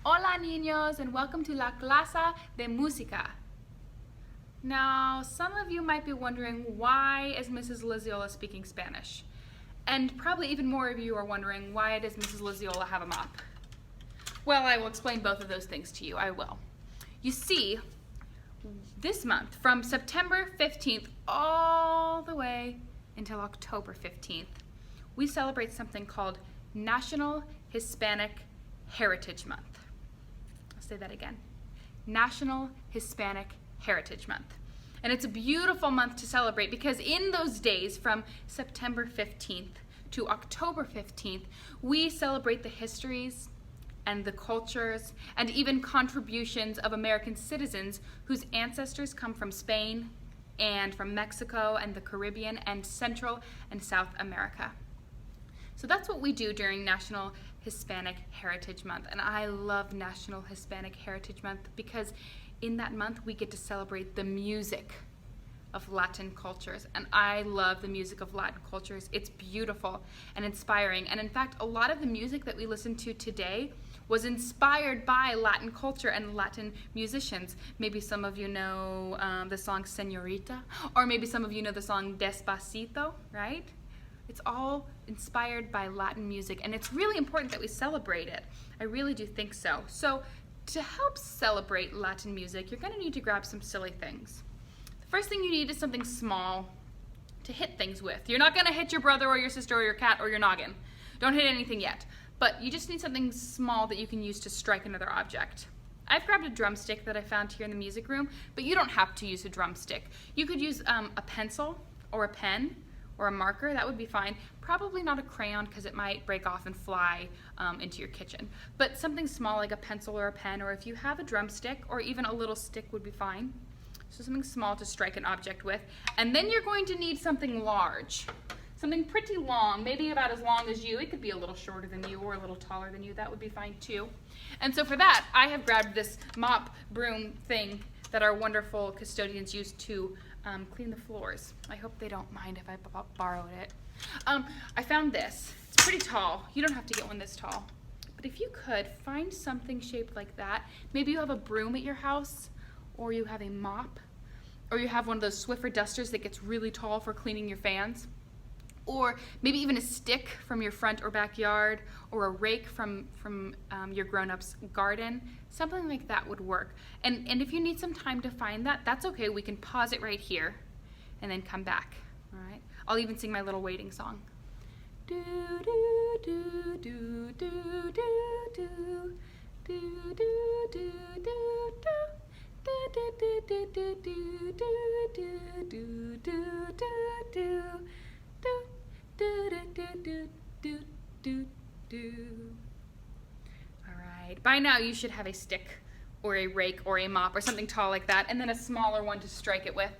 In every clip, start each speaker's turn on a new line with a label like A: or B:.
A: Hola niños, and welcome to La Clase de Música. Now, some of you might be wondering, why is Mrs. Lizaola speaking Spanish? And probably even more of you are wondering, why does Mrs. Lizaola have a mop? Well, I will explain both of those things to you, I will. You see, this month, from September 15th all the way until October 15th, we celebrate something called National Hispanic Heritage Month. I'll say that again. National Hispanic Heritage Month. And it's a beautiful month to celebrate because in those days from September 15th to October 15th, we celebrate the histories and the cultures and even contributions of American citizens whose ancestors come from Spain and from Mexico and the Caribbean and Central and South America. So that's what we do during National Hispanic Heritage Month. And I love National Hispanic Heritage Month because in that month we get to celebrate the music of Latin cultures. And I love the music of Latin cultures. It's beautiful and inspiring. And in fact, a lot of the music that we listen to today was inspired by Latin culture and Latin musicians. Maybe some of you know the song Señorita, or maybe some of you know the song Despacito, right? It's all inspired by Latin music, and it's really important that we celebrate it. I really do think so. So to help celebrate Latin music, you're going to need to grab some silly things. The first thing you need is something small to hit things with. You're not going to hit your brother or your sister or your cat or your noggin. Don't hit anything yet. But you just need something small that you can use to strike another object. I've grabbed a drumstick that I found here in the music room, but you don't have to use a drumstick. You could use a pencil or a pen or a marker. That would be fine. Probably not a crayon because it might break off and fly into your kitchen. But something small like a pencil or a pen, or if you have a drumstick or even a little stick would be fine. So something small to strike an object with. And then you're going to need something large. Something pretty long, maybe about as long as you. It could be a little shorter than you or a little taller than you. That would be fine too. And so for that, I have grabbed this mop broom thing that our wonderful custodians use to clean the floors. I hope they don't mind if I borrowed it. I found this. It's pretty tall. You don't have to get one this tall. But if you could, find something shaped like that. Maybe you have a broom at your house, or you have a mop, or you have one of those Swiffer dusters that gets really tall for cleaning your fans. Or maybe even a stick from your front or backyard, or a rake from your grown-up's garden. Something like that would work. And if you need some time to find that, that's okay. We can pause it right here and then come back. All right? I'll even sing my little waiting song. Do do do do do do do do do do do. All right, by now you should have a stick or a rake or a mop or something tall like that, and then a smaller one to strike it with.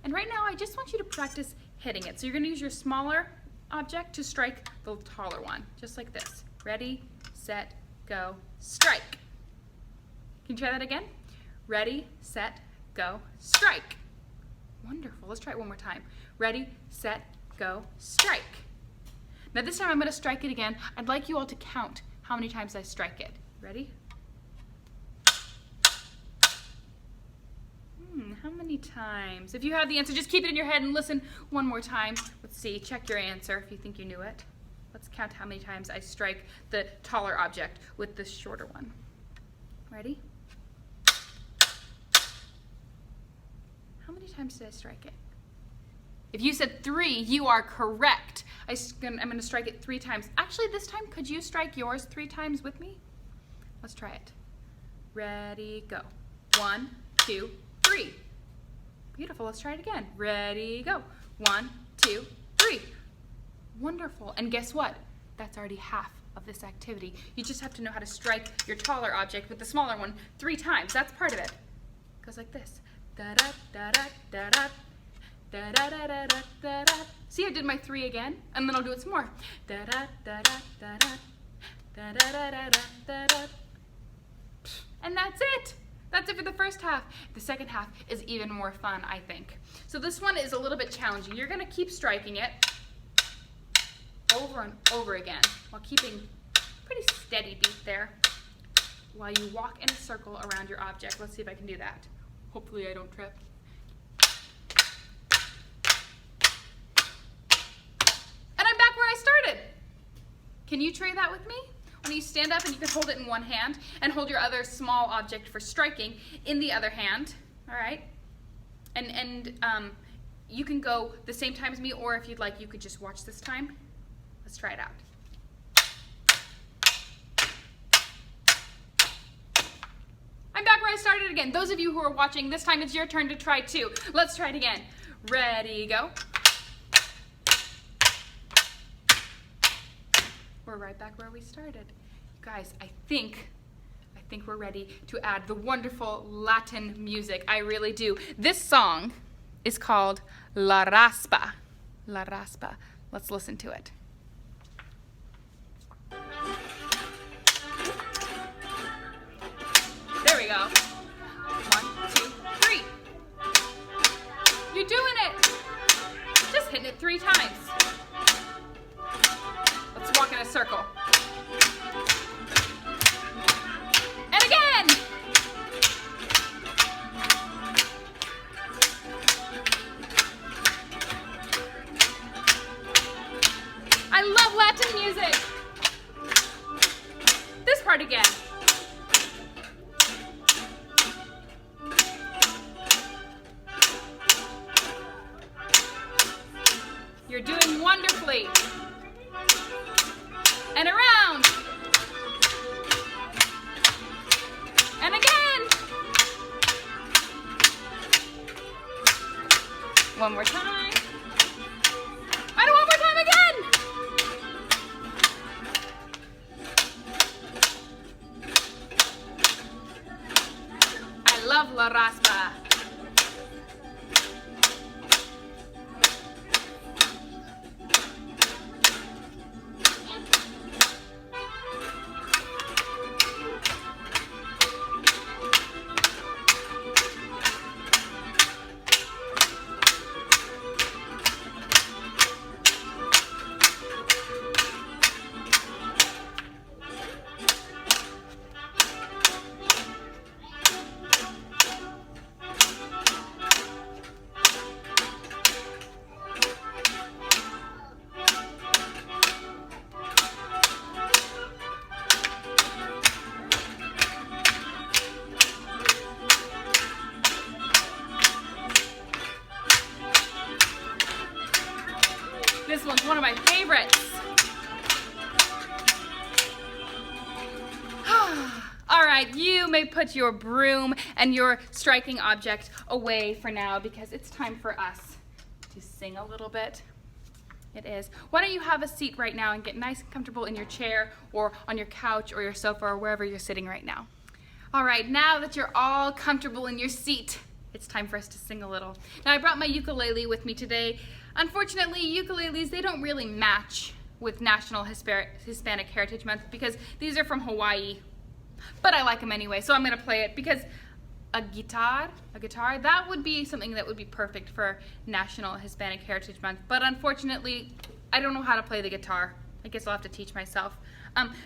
A: And right now I just want you to practice hitting it. So you're going to use your smaller object to strike the taller one, just like this. Ready, set, go, strike. Can you try that again? Ready, set, go, strike. Wonderful. Let's try it one more time. Ready, set, go, strike. Now this time I'm going to strike it again. I'd like you all to count how many times I strike it. Ready? How many times? If you have the answer, just keep it in your head and listen one more time. Let's see. Check your answer if you think you knew it. Let's count how many times I strike the taller object with the shorter one. Ready? How many times did I strike it? If you said 3, you are correct. I'm going to strike it 3 times. Actually, this time, could you strike yours 3 times with me? Let's try it. Ready, go. 1, 2, 3. Beautiful. Let's try it again. Ready, go. 1, 2, 3. Wonderful. And guess what? That's already half of this activity. You just have to know how to strike your taller object with the smaller one 3 times. That's part of it. It goes like this. Da da da da da da. Da da da da da da da. See, I did my 3 again, and then I'll do it some more. Da da da da da da. Da da da da da da. And that's it. That's it for the first half. The second half is even more fun, I think. So this one is a little bit challenging. You're gonna keep striking it over and over again while keeping pretty steady beat there. while you walk in a circle around your object. Let's see if I can do that. Hopefully I don't trip. And I'm back where I started. Can you try that with me? When you stand up and you can hold it in one hand and hold your other small object for striking in the other hand, all right? And you can go the same time as me, or if you'd like, you could just watch this time. Let's try it out. I'm back where I started again. Those of you who are watching, this time it's your turn to try too. Let's try it again. Ready, go. We're right back where we started. You guys, I think we're ready to add the wonderful Latin music. I really do. This song is called La Raspa. La Raspa. Let's listen to it. There we go. 1, 2, 3. You're doing it. Just hitting it 3 times. Let's walk in a circle. And again. I love Latin music. This part again. You're doing wonderfully. And around. And again. One more time. And one more time again. I love La Raspa. This one's one of my favorites. All right, you may put your broom and your striking object away for now because it's time for us to sing a little bit. It is. Why don't you have a seat right now and get nice and comfortable in your chair or on your couch or your sofa or wherever you're sitting right now. All right, now that you're all comfortable in your seat, it's time for us to sing a little. Now, I brought my ukulele with me today. Unfortunately, ukuleles, they don't really match with National Hispanic Heritage Month because these are from Hawaii. But I like them anyway, so I'm gonna play it because a guitar, that would be something that would be perfect for National Hispanic Heritage Month. But unfortunately, I don't know how to play the guitar. I guess I'll have to teach myself.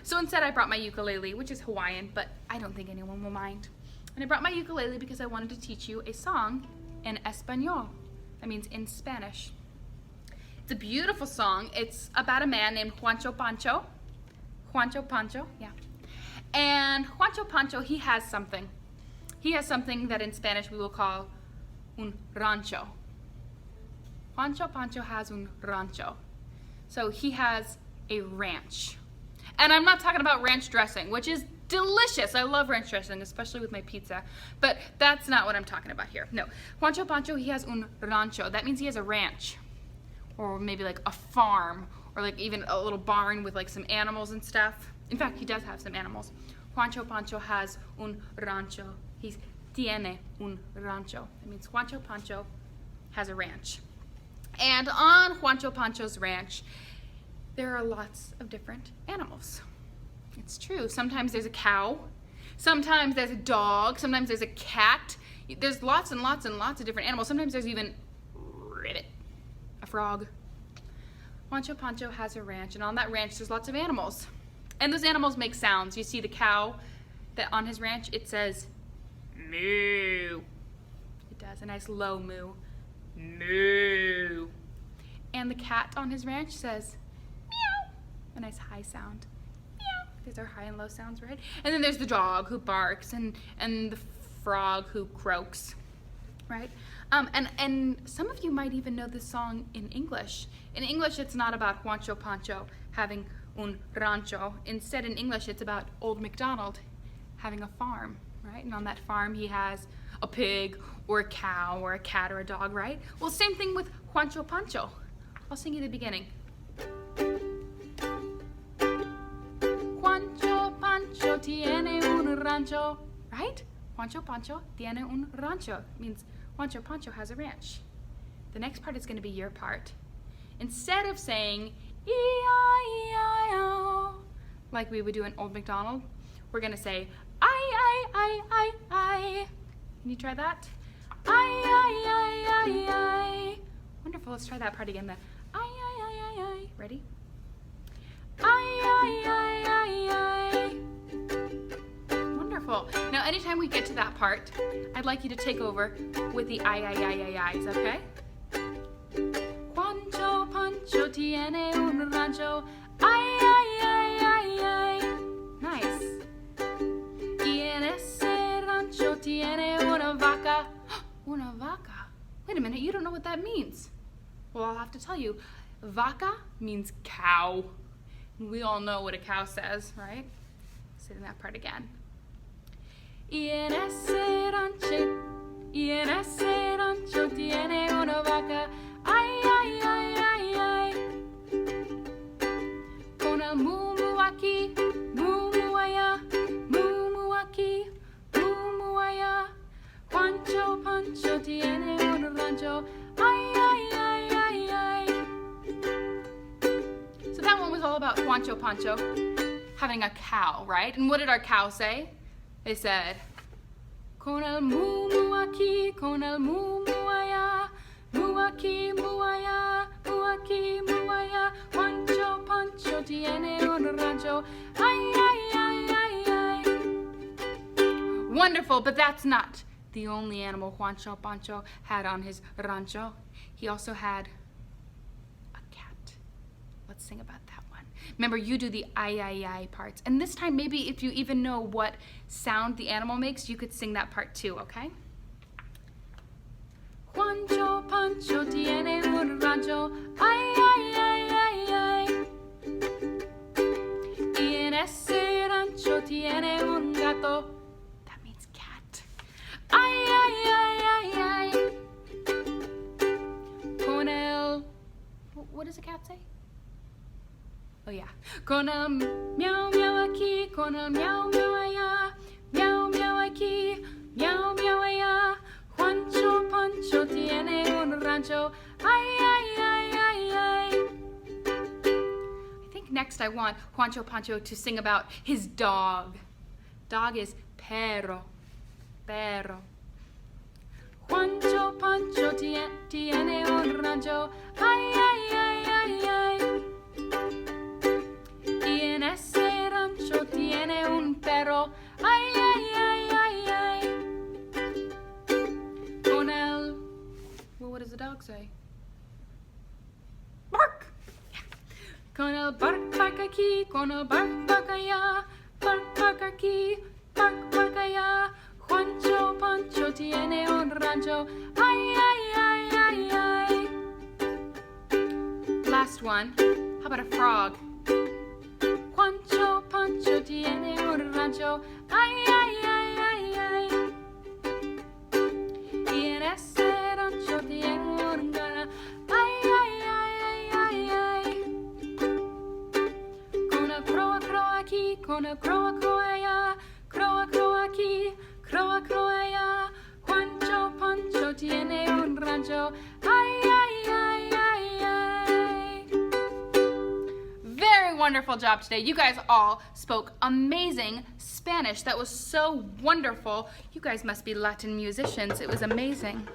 A: So instead I brought my ukulele, which is Hawaiian, but I don't think anyone will mind. And I brought my ukulele because I wanted to teach you a song in Espanol. That means in Spanish. It's a beautiful song. It's about a man named Juancho Pancho. Juancho Pancho, yeah. And Juancho Pancho, he has something. He has something that in Spanish we will call un rancho. Juancho Pancho has un rancho. So he has a ranch. And I'm not talking about ranch dressing, which is delicious. I love ranch dressing, especially with my pizza. But that's not what I'm talking about here. No, Juancho Pancho, he has un rancho. That means he has a ranch. Or maybe like a farm, or like even a little barn with like some animals and stuff. In fact, he does have some animals. Juancho Pancho has un rancho. He tiene un rancho. That means Juancho Pancho has a ranch. And on Juancho Pancho's ranch, there are lots of different animals. It's true. Sometimes there's a cow. Sometimes there's a dog. Sometimes there's a cat. There's lots and lots and lots of different animals. Sometimes there's even ribbit. A frog. Juancho Pancho has a ranch, and on that ranch there's lots of animals. And those animals make sounds. You see the cow that on his ranch it says moo. It does, a nice low moo. Moo. And the cat on his ranch says meow, a nice high sound. Meow. These are high and low sounds, right? And then there's the dog who barks and the frog who croaks, right? And some of you might even know this song in English. In English, it's not about Juancho Pancho having un rancho. Instead, in English, it's about Old MacDonald having a farm, right? And on that farm, he has a pig or a cow or a cat or a dog, right? Well, same thing with Juancho Pancho. I'll sing you the beginning. Juancho Pancho tiene un rancho, right? Juancho Pancho tiene un rancho means Juancho Pancho has a ranch. The next part is going to be your part. Instead of saying E-I-E-I-O like we would do in Old MacDonald, we're going to say I. Can you try that? I. Wonderful. Let's try that part again. The I. Ready? I. Wonderful. Now, anytime we get to that part, I'd like you to take over with the I-s, okay? Juancho Pancho tiene un rancho. I. Nice. Y en ese rancho tiene una vaca. Una vaca? Wait a minute, you don't know what that means. Well, I'll have to tell you. Vaca means cow. We all know what a cow says, right? Say that part again. Y en ese rancho tiene una vaca. Ay. Con el mumu aquí, mumu allá, mumu aquí, mumu allá. Juancho Pancho tiene un rancho. Ay. So that one was all about Juancho Pancho having a cow, right? And what did our cow say? They said, con el mumu aquí, con el mumu allá, mu aquí, mu allá, mu aquí, mu allá. Juancho Pancho tiene un rancho. Ay. Wonderful, but that's not the only animal Juancho Pancho had on his rancho. He also had a cat. Let's sing about that one. Remember, you do the I parts. And this time, maybe if you even know what sound the animal makes, you could sing that part too, okay? Juancho Pancho tiene un rancho. Ay. Y en ese rancho tiene un gato. That means cat. Ay. Con el... What does a cat say? Oh yeah. Con el miau miau aquí, con el miau miau allá, miau miau aquí, miau miau allá. Juancho Pancho tiene un rancho. Ay. I think next I want Juancho Pancho to sing about his dog. Dog is perro. Juancho Pancho tiene un rancho. Ay. Y en ese rancho tiene un perro. Ay. Con el... Well, what does the dog say? Bark! Yeah. Con el bark aquí, con el bark allá, bark aquí, bark allá. Juancho Pancho tiene un rancho. Ay. Last one. How about a frog? Juancho Pancho tiene un rancho. Ay. Y en ese rancho tiene un gana. Ay. Con el croa aquí, con el croa allá, croa aquí, croa allá. Juancho Pancho tiene un rancho. Ay. Very wonderful job today. You guys all spoke amazing Spanish. That was so wonderful. You guys must be Latin musicians. It was amazing.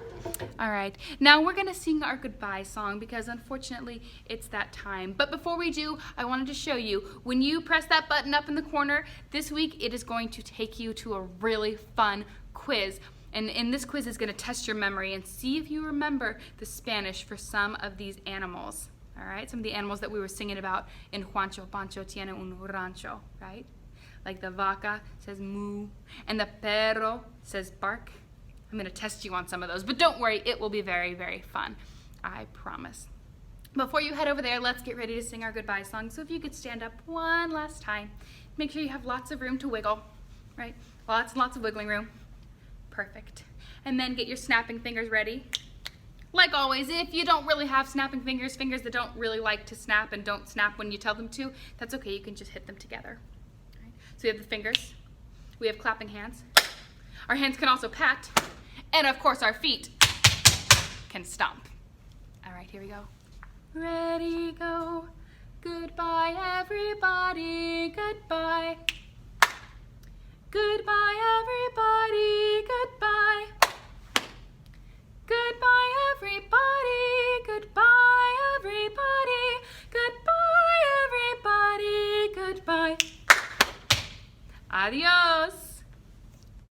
A: All right, now we're gonna sing our goodbye song because unfortunately it's that time. But before we do, I wanted to show you, when you press that button up in the corner, this week it is going to take you to a really fun quiz. And in this quiz is gonna test your memory and see if you remember the Spanish for some of these animals. All right, some of the animals that we were singing about in Juancho Pancho tiene un rancho, right? Like the vaca says moo, and the perro says bark. I'm gonna test you on some of those, but don't worry, it will be very, very fun. I promise. Before you head over there, let's get ready to sing our goodbye song. So if you could stand up one last time, make sure you have lots of room to wiggle, right? Lots and lots of wiggling room. Perfect. And then get your snapping fingers ready. Like always, if you don't really have snapping fingers, fingers that don't really like to snap and don't snap when you tell them to, that's okay, you can just hit them together. Right? So we have the fingers, we have clapping hands. Our hands can also pat. And of course, our feet can stomp. All right, here we go. Ready, go. Goodbye, everybody. Goodbye. Goodbye, everybody. Goodbye. Goodbye, everybody. Goodbye, everybody. Goodbye, everybody. Goodbye. Adios.